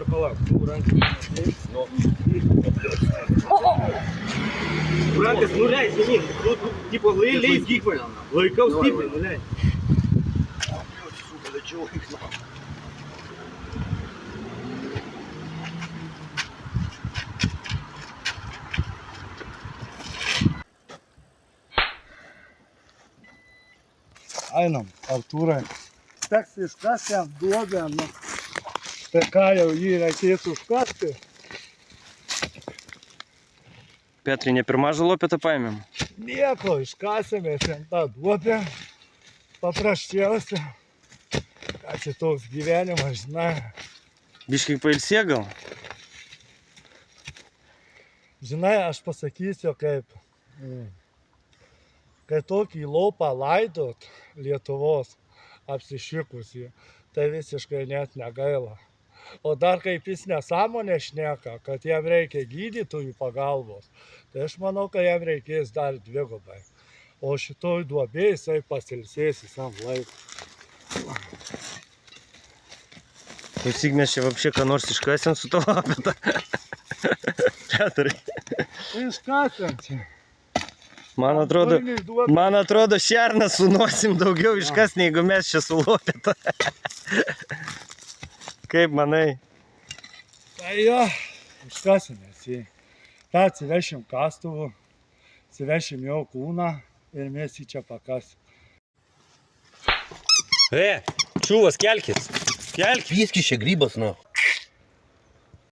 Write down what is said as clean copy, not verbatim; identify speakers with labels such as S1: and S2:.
S1: Palauk, tu rankas. Rankas nuleis, žemyn. Tu, tipo, leis gyvai. Laikau stipriai, nuleis.
S2: Einam, Artūrai. Teks iškasti jam duobę, nu. Tai ką jau jį reikės užkasti?
S3: Petrai, ne pirmą žalopetą paėmėm?
S2: Nieko, iškasėme ten tą duobę. Paprasčiausia. Ką čia toks gyvenimas, žinai.
S3: Biškai pailsė gal?
S2: Žinai, aš pasakysiu, kai tokį lopą laidot Lietuvos apsišikusi, tai visiškai net negaila. O dar kaip jis nesąmonę šneka, kad jam reikia gydytojų pagalbos, tai aš manau, kad jam reikės dar dvigubai. O šitoj duobėj jisai pasilsės visam laikui.
S3: Klausyk, mes čia vapšė ką nors iškasim su tavo apetą. Petrai.
S2: Iškasėm čia.
S3: Man atrodo, šerną su nosim daugiau iškas, negu mes čia su lopeta. Kaip manai?
S2: Tai jo, iškasimės jį. Ta atsivešim kastuvų, atsivešim jo kūną ir mes jį čia pakasim.
S3: Čiūvas, kelkis. Kelkis.
S1: Vyskis čia grybas, nu.